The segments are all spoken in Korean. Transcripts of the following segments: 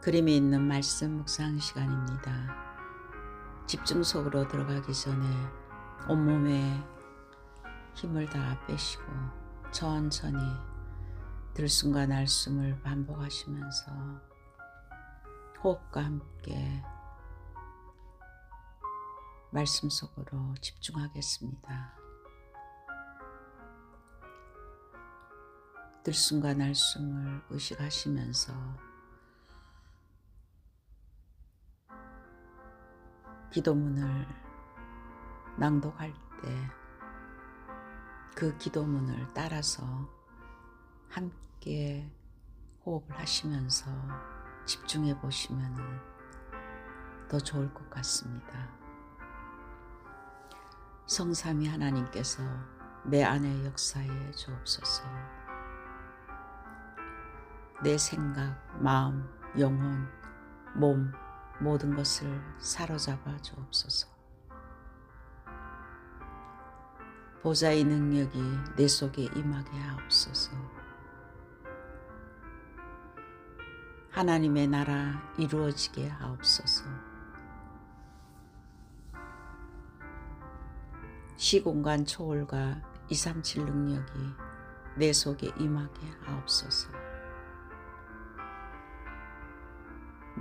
그림이 있는 말씀 묵상 시간입니다. 집중 속으로 들어가기 전에 온몸에 힘을 다 빼시고 천천히 들숨과 날숨을 반복하시면서 호흡과 함께 말씀 속으로 집중하겠습니다. 들숨과 날숨을 의식하시면서 기도문을 낭독할 때 그 기도문을 따라서 함께 호흡을 하시면서 집중해 보시면 더 좋을 것 같습니다. 성삼위 하나님께서 내 안에 역사해 주옵소서. 내 생각, 마음, 영혼, 몸 모든 것을 사로잡아 주옵소서. 보좌의 능력이 내 속에 임하게 하옵소서. 하나님의 나라 이루어지게 하옵소서. 시공간 초월과 237 능력이 내 속에 임하게 하옵소서.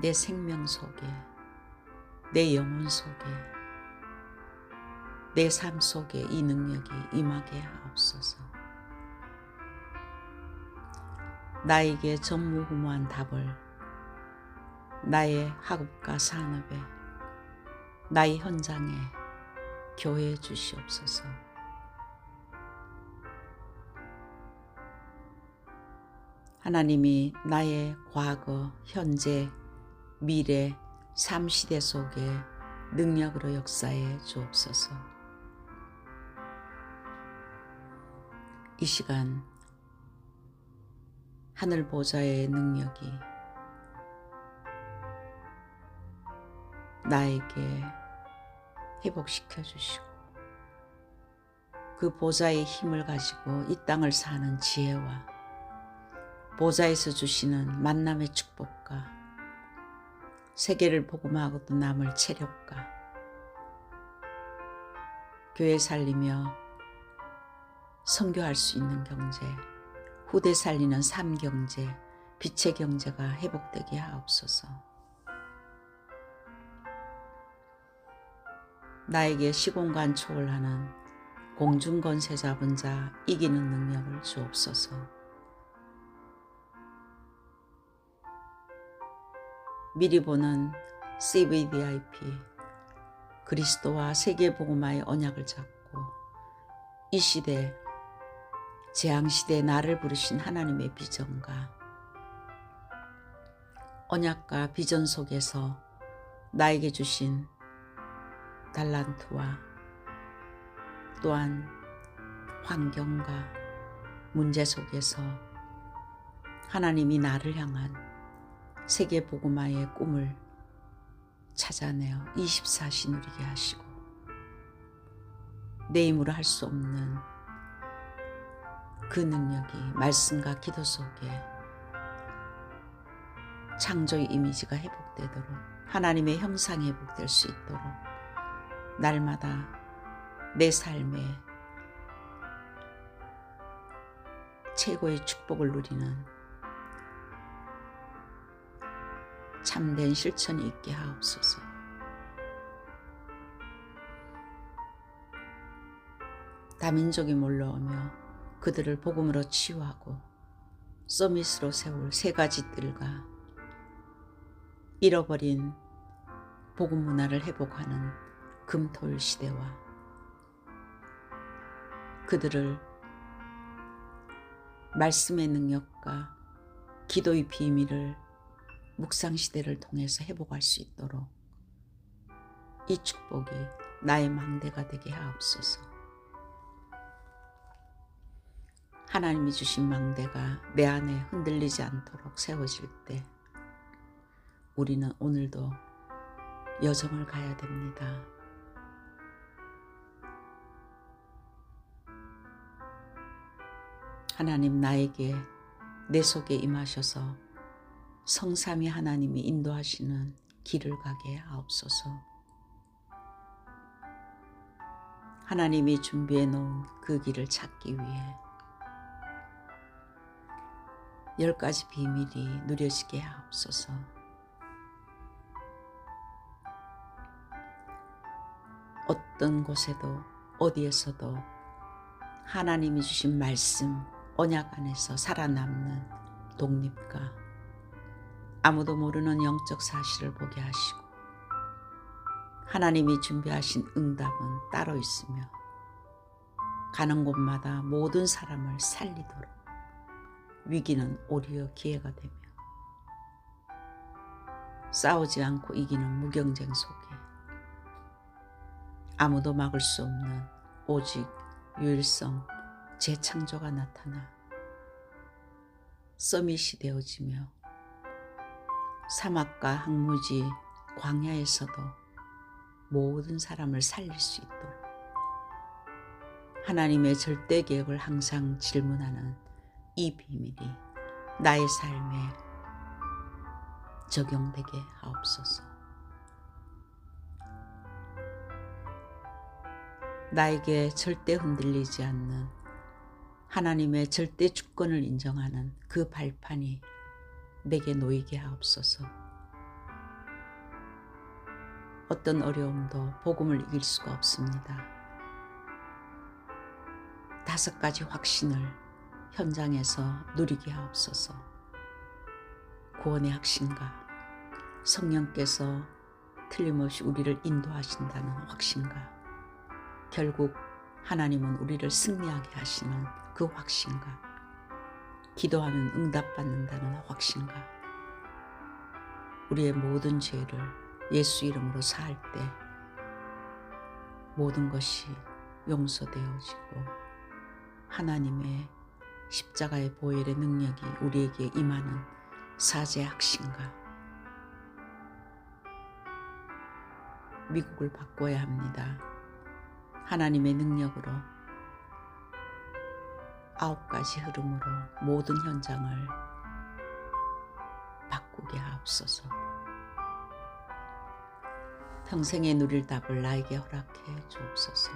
내 생명 속에, 내 영혼 속에, 내 삶 속에 이 능력이 임하게 하옵소서. 나에게 전무후무한 답을 나의 학업과 산업에, 나의 현장에 교회해 주시옵소서. 하나님이 나의 과거, 현재, 미래, 3시대 속에 능력으로 역사해 주옵소서. 이 시간 하늘 보좌의 능력이 나에게 회복시켜 주시고 그 보좌의 힘을 가지고 이 땅을 사는 지혜와 보좌에서 주시는 만남의 축복과 세계를 복음하고도 남을 체력과 교회 살리며 선교할 수 있는 경제, 후대 살리는 삶경제, 빛의 경제가 회복되게 하옵소서. 나에게 시공간 초월하는 공중권세 잡은 자 이기는 능력을 주옵소서. 미리 보는 CVDIP 그리스도와 세계복음화의 언약을 잡고 이 시대 재앙시대에 나를 부르신 하나님의 비전과 언약과 비전 속에서 나에게 주신 달란트와 또한 환경과 문제 속에서 하나님이 나를 향한 세계복음화의 꿈을 찾아내어 24시 누리게 하시고 내 힘으로 할 수 없는 그 능력이 말씀과 기도 속에 창조의 이미지가 회복되도록 하나님의 형상이 회복될 수 있도록 날마다 내 삶에 최고의 축복을 누리는 참된 실천이 있게 하옵소서. 다민족이 몰려오며 그들을 복음으로 치유하고 서밋으로 세울 세 가지 뜰과 잃어버린 복음 문화를 회복하는 금토일 시대와 그들을 말씀의 능력과 기도의 비밀을 묵상 시대를 통해서 회복할 수 있도록 이 축복이 나의 망대가 되게 하옵소서. 하나님이 주신 망대가 내 안에 흔들리지 않도록 세워질 때 우리는 오늘도 여정을 가야 됩니다. 하나님 나에게 내 속에 임하셔서 성삼위 하나님이 인도하시는 길을 가게 하옵소서. 하나님이 준비해 놓은 그 길을 찾기 위해 10가지 비밀이 누려지게 하옵소서. 어떤 곳에도 어디에서도 하나님이 주신 말씀, 언약 안에서 살아남는 독립과 아무도 모르는 영적 사실을 보게 하시고 하나님이 준비하신 응답은 따로 있으며 가는 곳마다 모든 사람을 살리도록 위기는 오히려 기회가 되며 싸우지 않고 이기는 무경쟁 속에 아무도 막을 수 없는 오직 유일성 재창조가 나타나 서밋이 되어지며 사막과 항무지 광야에서도 모든 사람을 살릴 수 있도록 하나님의 절대 계획을 항상 질문하는 이 비밀이 나의 삶에 적용되게 하옵소서. 나에게 절대 흔들리지 않는 하나님의 절대 주권을 인정하는 그 발판이 내게 놓이게 하옵소서. 어떤 어려움도 복음을 이길 수가 없습니다. 5가지 확신을 현장에서 누리게 하옵소서. 구원의 확신과 성령께서 틀림없이 우리를 인도하신다는 확신과 결국 하나님은 우리를 승리하게 하시는 그 확신과 기도하면 응답받는다는 확신과 우리의 모든 죄를 예수 이름으로 사할 때 모든 것이 용서되어지고 하나님의 십자가의 보혈의 능력이 우리에게 임하는 사제의 확신과 미국을 바꿔야 합니다. 하나님의 능력으로 9가지 흐름으로 모든 현장을 바꾸게 하옵소서. 평생에 누릴 답을 나에게 허락해 주옵소서.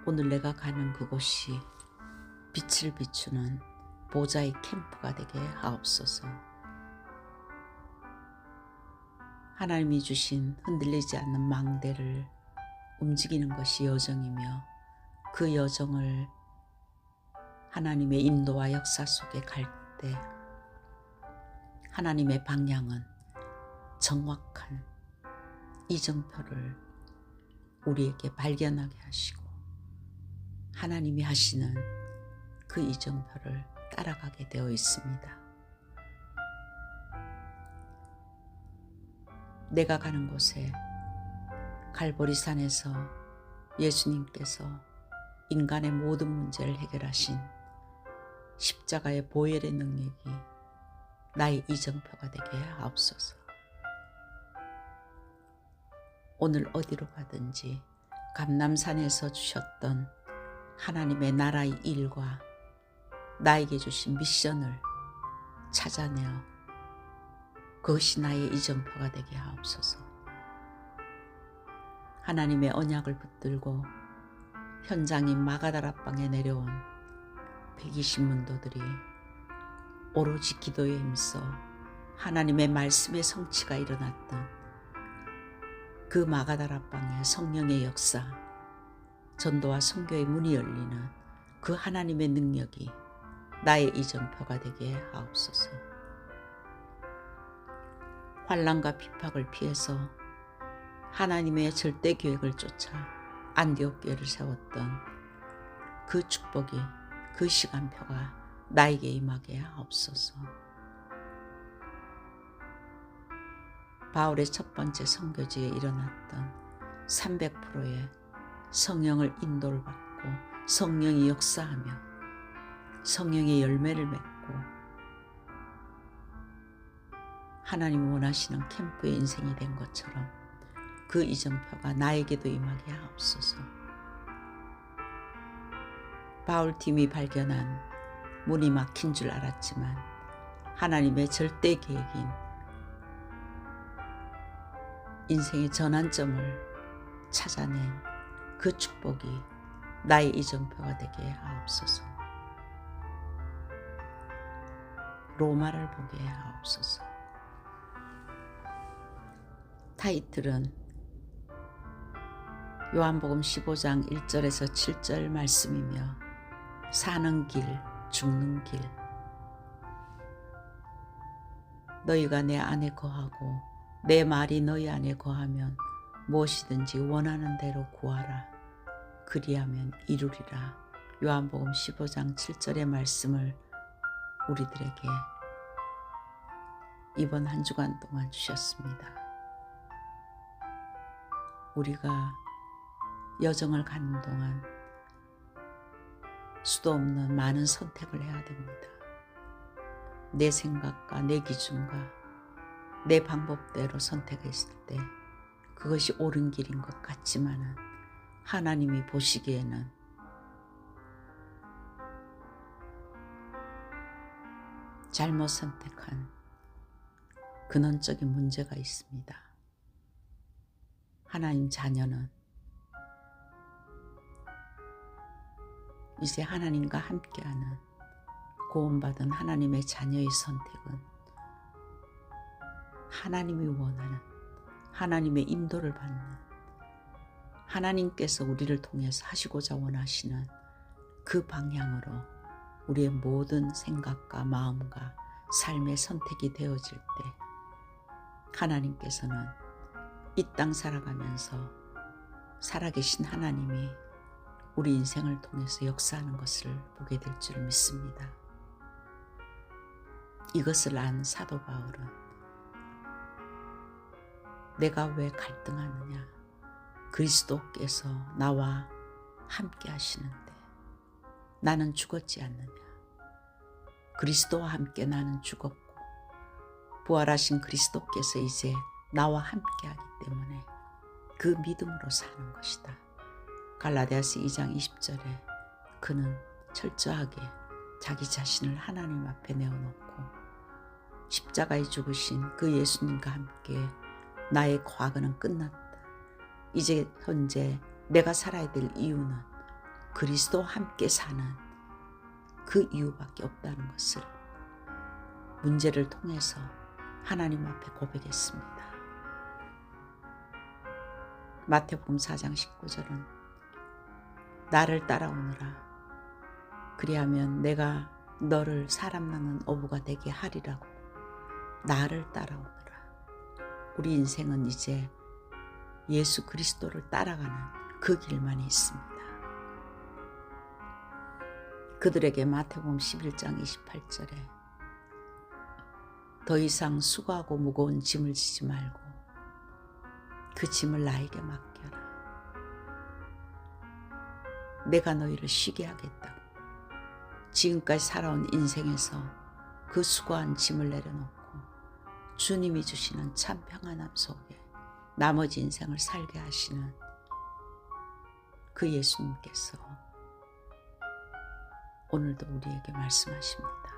오늘 내가 가는 그곳이 빛을 비추는 보좌의 캠프가 되게 하옵소서. 하나님이 주신 흔들리지 않는 망대를 움직이는 것이 여정이며 그 여정을 하나님의 인도와 역사 속에 갈 때 하나님의 방향은 정확한 이정표를 우리에게 발견하게 하시고 하나님이 하시는 그 이정표를 따라가게 되어 있습니다. 내가 가는 곳에 갈보리산에서 예수님께서 인간의 모든 문제를 해결하신 십자가의 보혈의 능력이 나의 이정표가 되게 하옵소서. 오늘 어디로 가든지 감람산에서 주셨던 하나님의 나라의 일과 나에게 주신 미션을 찾아내어 그것이 나의 이정표가 되게 하옵소서. 하나님의 언약을 붙들고 현장인 마가다락방에 내려온 120문도들이 오로지 기도에 힘써 하나님의 말씀의 성취가 일어났던 그 마가다락방의 성령의 역사, 전도와 선교의 문이 열리는 그 하나님의 능력이 나의 이정표가 되게 하옵소서. 환난과 핍박을 피해서 하나님의 절대 계획을 쫓아 안디옥 교회를 세웠던 그 축복이 그 시간표가 나에게 임하게 하옵소서. 바울의 첫 번째 선교지에 일어났던 300%의 성령을 인도를 받고 성령이 역사하며 성령의 열매를 맺고 하나님이 원하시는 캠프의 인생이 된 것처럼 그 이정표가 나에게도 임하게 하옵소서. 바울팀이 발견한 문이 막힌 줄 알았지만 하나님의 절대 계획인 인생의 전환점을 찾아낸 그 축복이 나의 이정표가 되게 하옵소서. 로마를 보게 하옵소서. 타이틀은 요한복음 15장 1절에서 7절 말씀이며 사는 길, 죽는 길. 너희가 내 안에 거하고 내 말이 너희 안에 거하면 무엇이든지 원하는 대로 구하라. 그리하면 이루리라. 요한복음 15장 7절의 말씀을 우리들에게 이번 한 주간 동안 주셨습니다. 우리가 여정을 가는 동안 수도 없는 많은 선택을 해야 됩니다. 내 생각과 내 기준과 내 방법대로 선택했을 때 그것이 옳은 길인 것 같지만은 하나님이 보시기에는 잘못 선택한 근원적인 문제가 있습니다. 하나님 자녀는 이제 하나님과 함께하는 구원받은 하나님의 자녀의 선택은 하나님이 원하는 하나님의 인도를 받는 하나님께서 우리를 통해서 하시고자 원하시는 그 방향으로 우리의 모든 생각과 마음과 삶의 선택이 되어질 때 하나님께서는 이 땅 살아가면서 살아계신 하나님이 우리 인생을 통해서 역사하는 것을 보게 될 줄 믿습니다. 이것을 안 사도 바울은 내가 왜 갈등하느냐? 그리스도께서 나와 함께 하시는데 나는 죽었지 않느냐? 그리스도와 함께 나는 죽었고 부활하신 그리스도께서 이제 나와 함께 하기 때문에 그 믿음으로 사는 것이다. 갈라디아서 2장 20절에 그는 철저하게 자기 자신을 하나님 앞에 내어놓고 십자가에 죽으신 그 예수님과 함께 나의 과거는 끝났다. 이제 현재 내가 살아야 될 이유는 그리스도와 함께 사는 그 이유밖에 없다는 것을 문제를 통해서 하나님 앞에 고백했습니다. 마태복음 4장 19절은 나를 따라오너라. 그리하면 내가 너를 사람 낚는 어부가 되게 하리라고. 나를 따라오너라. 우리 인생은 이제 예수 그리스도를 따라가는 그 길만이 있습니다. 그들에게 마태복음 11장 28절에 더 이상 수고하고 무거운 짐을 지지 말고 그 짐을 나에게 맡겨라. 내가 너희를 쉬게 하겠다고. 지금까지 살아온 인생에서 그 수고한 짐을 내려놓고 주님이 주시는 참 평안함 속에 나머지 인생을 살게 하시는 그 예수님께서 오늘도 우리에게 말씀하십니다.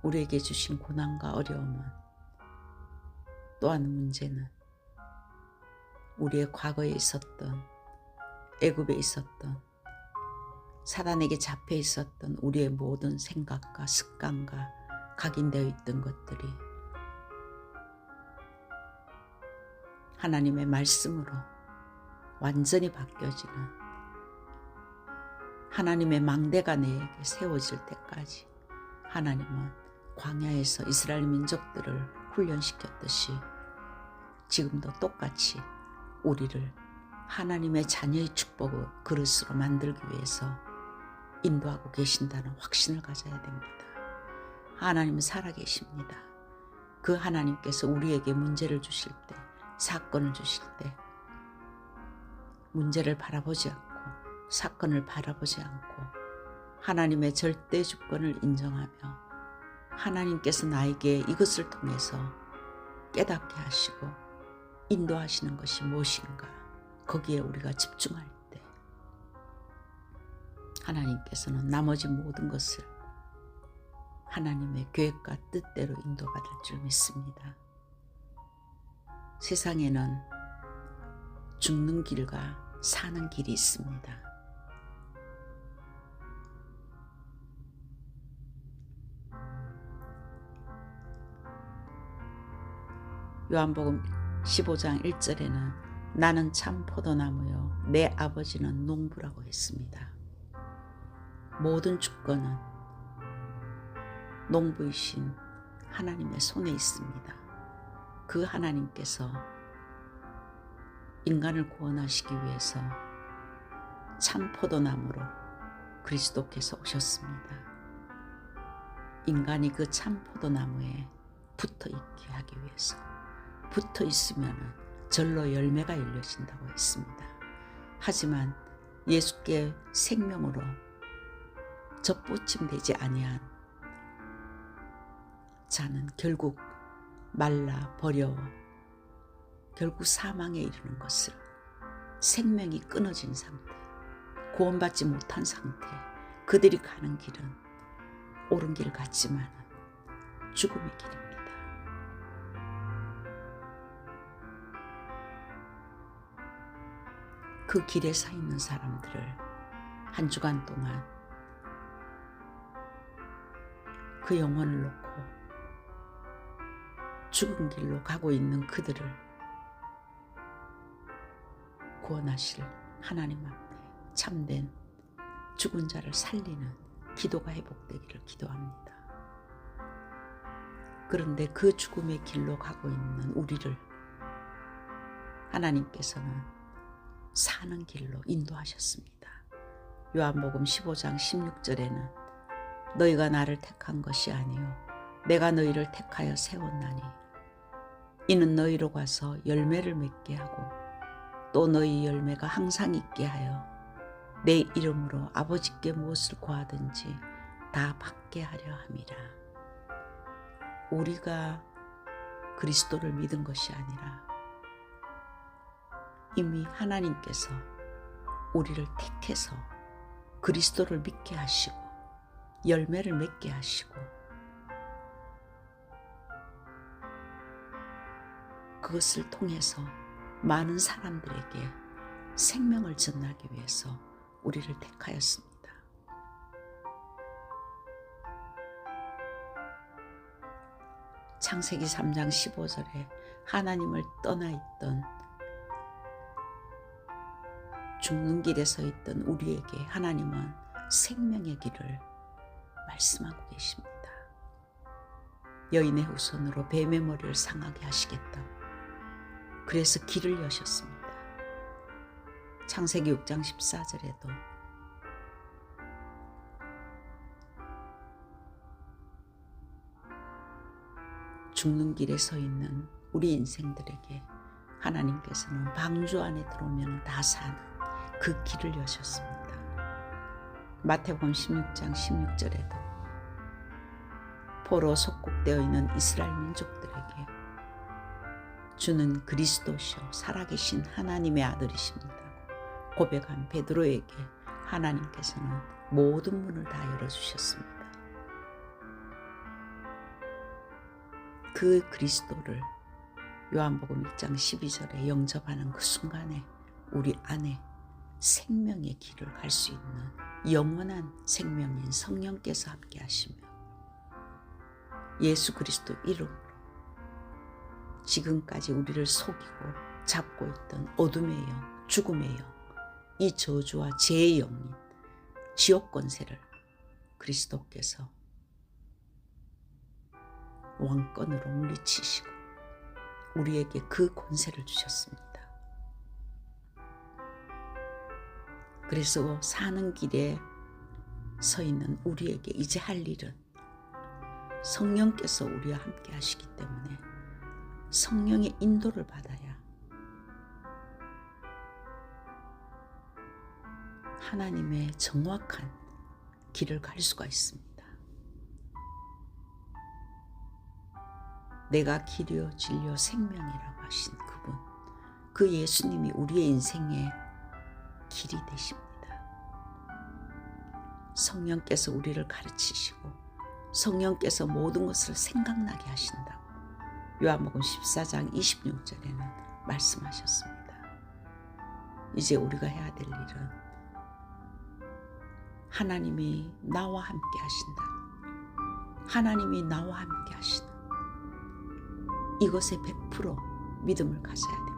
우리에게 주신 고난과 어려움은 또한 문제는 우리의 과거에 있었던 애굽에 있었던 사단에게 잡혀 있었던 우리의 모든 생각과 습관과 각인되어 있던 것들이 하나님의 말씀으로 완전히 바뀌어지는 하나님의 망대가 내게 세워질 때까지 하나님은 광야에서 이스라엘 민족들을 훈련시켰듯이 지금도 똑같이 우리를 하나님의 자녀의 축복의 그릇으로 만들기 위해서 인도하고 계신다는 확신을 가져야 됩니다. 하나님은 살아계십니다. 그 하나님께서 우리에게 문제를 주실 때, 사건을 주실 때 문제를 바라보지 않고 사건을 바라보지 않고 하나님의 절대 주권을 인정하며 하나님께서 나에게 이것을 통해서 깨닫게 하시고 인도하시는 것이 무엇인가 거기에 우리가 집중할 때 하나님께서는 나머지 모든 것을 하나님의 계획과 뜻대로 인도받을 줄 믿습니다. 세상에는 죽는 길과 사는 길이 있습니다. 요한복음 15장 1절에는 나는 참 포도나무요 내 아버지는 농부라고 했습니다. 모든 주권은 농부이신 하나님의 손에 있습니다. 그 하나님께서 인간을 구원하시기 위해서 참 포도나무로 그리스도께서 오셨습니다. 인간이 그 참 포도나무에 붙어 있게 하기 위해서, 붙어 있으면 절로 열매가 열려진다고 했습니다. 하지만 예수께 생명으로 접붙임되지 아니한 자는 결국 말라 버려워 결국 사망에 이르는 것을, 생명이 끊어진 상태, 구원받지 못한 상태, 그들이 가는 길은 옳은 길 같지만 죽음의 길입니다. 그 길에 서 있는 사람들을 한 주간 동안 그 영혼을 놓고 죽은 길로 가고 있는 그들을 구원하실 하나님 앞에 참된 죽은 자를 살리는 기도가 회복되기를 기도합니다. 그런데 그 죽음의 길로 가고 있는 우리를 하나님께서는 사는 길로 인도하셨습니다. 요한복음 15장 16절에는 너희가 나를 택한 것이 아니요 내가 너희를 택하여 세웠나니 이는 너희로 가서 열매를 맺게 하고 또 너희 열매가 항상 있게 하여 내 이름으로 아버지께 무엇을 구하든지 다 받게 하려 함이라. 우리가 그리스도를 믿은 것이 아니라 이미 하나님께서 우리를 택해서 그리스도를 믿게 하시고 열매를 맺게 하시고 그것을 통해서 많은 사람들에게 생명을 전하기 위해서 우리를 택하였습니다. 창세기 3장 15절에 하나님을 떠나 있던, 죽는 길에 서 있던 우리에게 하나님은 생명의 길을 말씀하고 계십니다. 여인의 후손으로 뱀의 머리를 상하게 하시겠다고, 그래서 길을 여셨습니다. 창세기 6장 14절에도 죽는 길에 서 있는 우리 인생들에게 하나님께서는 방주 안에 들어오면 다 사는 그 길을 여셨습니다. 마태복음 16장 16절에도 포로 속국되어 있는 이스라엘 민족들에게 주는 그리스도시요 살아계신 하나님의 아들이십니다 고백한 베드로에게 하나님께서는 모든 문을 다 열어주셨습니다. 그 그리스도를 요한복음 1장 12절에 영접하는 그 순간에 우리 안에 생명의 길을 갈 수 있는 영원한 생명인 성령께서 함께 하시며 예수 그리스도 이름으로 지금까지 우리를 속이고 잡고 있던 어둠의 영, 죽음의 영, 이 저주와 죄의 영인 지옥 권세를 그리스도께서 왕권으로 물리치시고 우리에게 그 권세를 주셨습니다. 그래서 사는 길에 서 있는 우리에게 이제 할 일은 성령께서 우리와 함께 하시기 때문에 성령의 인도를 받아야 하나님의 정확한 길을 갈 수가 있습니다. 내가 길이요 진리요 생명이라고 하신 그분, 그 예수님이 우리의 인생의 길이 되십니다. 성령께서 우리를 가르치시고 성령께서 모든 것을 생각나게 하신다고 요한복음 14장 26절에는 말씀하셨습니다. 이제 우리가 해야 될 일은 하나님이 나와 함께 하신다. 하나님이 나와 함께 하시는 이것에 100% 믿음을 가져야 됩니다.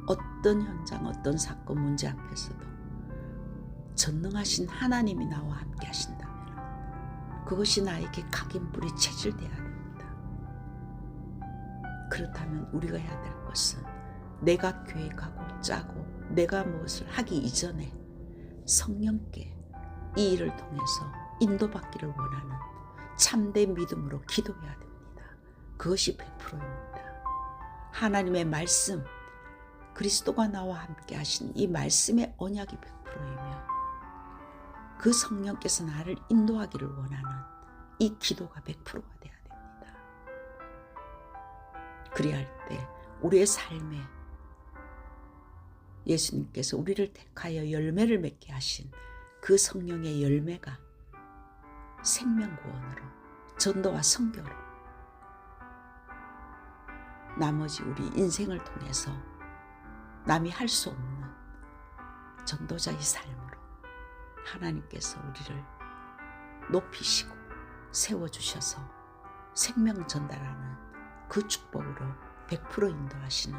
어떤 현장, 어떤 사건, 문제 앞에서도 전능하신 하나님이 나와 함께 하신다면 그것이 나에게 각인뿔이 체질되어야 됩니다. 그렇다면 우리가 해야 될 것은 내가 계획하고 짜고 내가 무엇을 하기 이전에 성령께 이 일을 통해서 인도받기를 원하는 참된 믿음으로 기도해야 됩니다. 그것이 100%입니다. 하나님의 말씀, 그리스도가 나와 함께 하신 이 말씀의 언약이 100%이며 그 성령께서 나를 인도하기를 원하는 이 기도가 100%가 돼야 됩니다. 그리할 때 우리의 삶에 예수님께서 우리를 택하여 열매를 맺게 하신 그 성령의 열매가 생명구원으로 전도와 선교로 나머지 우리 인생을 통해서 남이 할 수 없는 전도자의 삶으로 하나님께서 우리를 높이시고 세워주셔서 생명 전달하는 그 축복으로 100% 인도하시는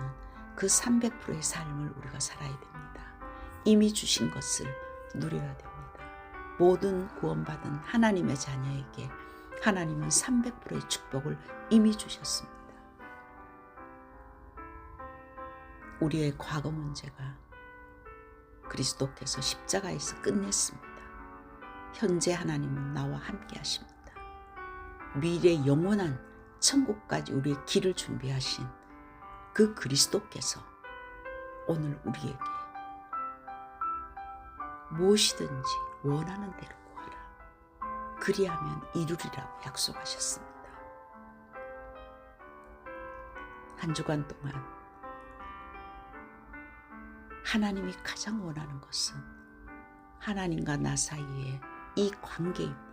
그 300%의 삶을 우리가 살아야 됩니다. 이미 주신 것을 누려야 됩니다. 모든 구원받은 하나님의 자녀에게 하나님은 300%의 축복을 이미 주셨습니다. 우리의 과거 문제가 그리스도께서 십자가에서 끝냈습니다. 현재 하나님은 나와 함께 하십니다. 미래 영원한 천국까지 우리의 길을 준비하신 그 그리스도께서 오늘 우리에게 무엇이든지 원하는 대로 구하라. 그리하면 이루리라고 약속하셨습니다. 한 주간 동안 하나님이 가장 원하는 것은 하나님과 나 사이의 이 관계입니다.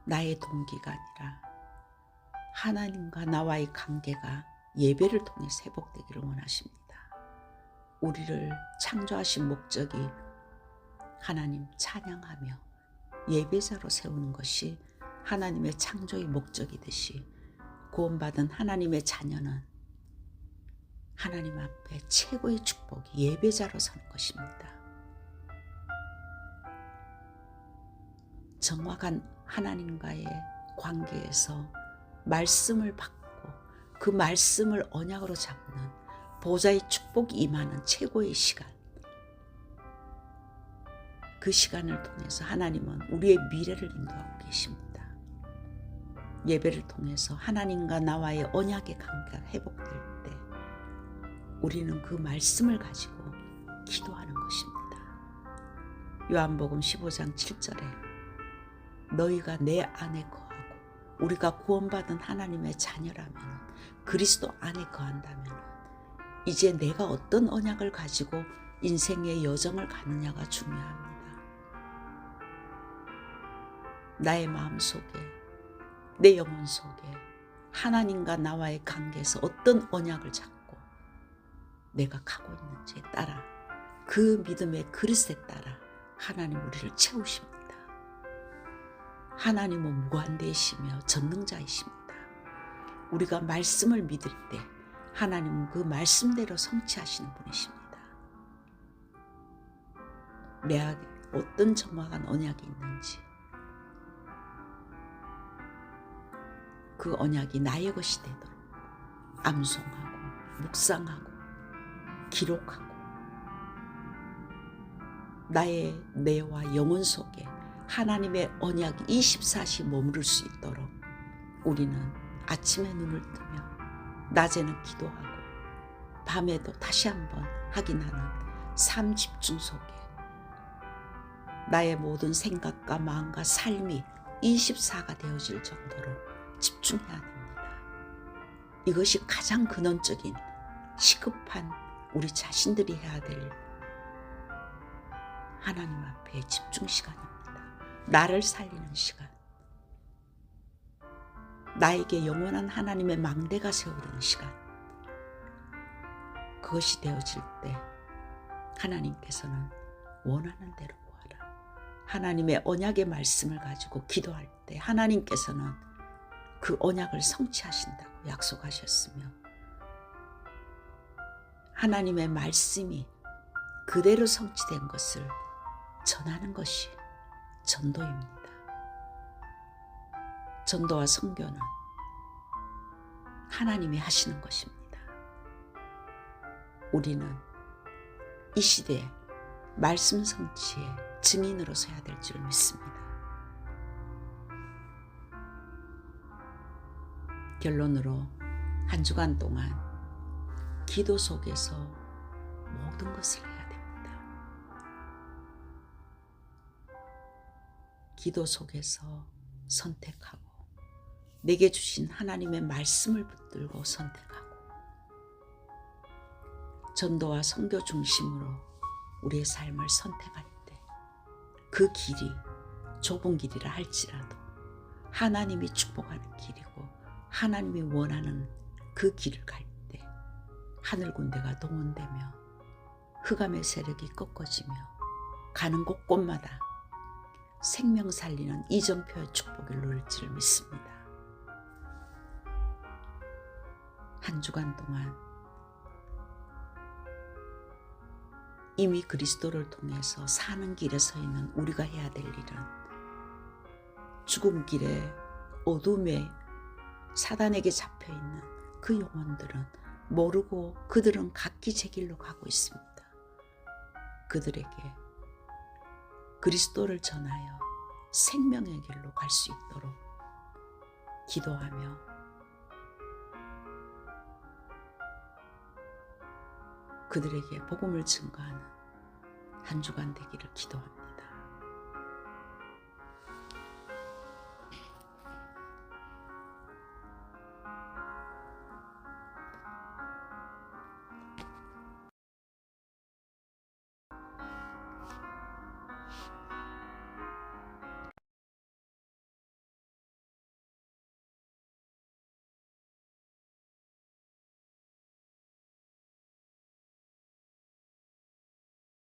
나의 동기가 아니라 하나님과 나와의 관계가 예배를 통해서 회복되기를 원하십니다. 우리를 창조하신 목적이 하나님 찬양하며 예배자로 세우는 것이 하나님의 창조의 목적이듯이 구원받은 하나님의 자녀는 하나님 앞에 최고의 축복이 예배자로 서는 것입니다. 정확한 하나님과의 관계에서 말씀을 받고 그 말씀을 언약으로 잡는 보좌의 축복이 임하는 최고의 시간, 그 시간을 통해서 하나님은 우리의 미래를 인도하고 계십니다. 예배를 통해서 하나님과 나와의 언약의 관계가 회복될 때 우리는 그 말씀을 가지고 기도하는 것입니다. 요한복음 15장 7절에 너희가 내 안에 거하고 우리가 구원받은 하나님의 자녀라면 그리스도 안에 거한다면 이제 내가 어떤 언약을 가지고 인생의 여정을 가느냐가 중요합니다. 나의 마음속에 내 영혼 속에 하나님과 나와의 관계에서 어떤 언약을 잡고 내가 가고 있는지에 따라 그 믿음의 그릇에 따라 하나님 우리를 채우십니다. 하나님은 무한대이시며 전능자이십니다. 우리가 말씀을 믿을 때 하나님은 그 말씀대로 성취하시는 분이십니다. 내가 어떤 정확한 언약이 있는지 그 언약이 나의 것이 되도록 암송하고 묵상하고 기록하고 나의 뇌와 영혼 속에 하나님의 언약이 24시 머무를 수 있도록 우리는 아침에 눈을 뜨며 낮에는 기도하고 밤에도 다시 한번 확인하는 삶 집중 속에 나의 모든 생각과 마음과 삶이 24가 되어질 정도로 집중해야 됩니다. 이것이 가장 근원적인 시급한 우리 자신들이 해야 될 하나님 앞에 집중 시간입니다. 나를 살리는 시간. 나에게 영원한 하나님의 망대가 세우는 시간. 그것이 되어질 때 하나님께서는 원하는 대로 구하라. 하나님의 언약의 말씀을 가지고 기도할 때 하나님께서는 그 언약을 성취하신다고 약속하셨으며, 하나님의 말씀이 그대로 성취된 것을 전하는 것이 전도입니다. 전도와 선교는 하나님이 하시는 것입니다. 우리는 이 시대에 말씀 성취의 증인으로 서야 될 줄 믿습니다. 결론으로 한 주간 동안 기도 속에서 모든 것을 해야 됩니다. 기도 속에서 선택하고, 내게 주신 하나님의 말씀을 붙들고 선택하고, 전도와 선교 중심으로 우리의 삶을 선택할 때 그 길이 좁은 길이라 할지라도 하나님이 축복하는 길이고 하나님이 원하는 그 길을 갈 때 하늘 군대가 동원되며 흑암의 세력이 꺾어지며 가는 곳곳마다 생명 살리는 이정표의 축복이 누릴 줄 믿습니다. 한 주간 동안 이미 그리스도를 통해서 사는 길에 서 있는 우리가 해야 될 일은, 죽음 길에 어둠에 사단에게 잡혀있는 그 영혼들은 모르고 그들은 각기 제 길로 가고 있습니다. 그들에게 그리스도를 전하여 생명의 길로 갈 수 있도록 기도하며 그들에게 복음을 증거하는 한 주간 되기를 기도합니다.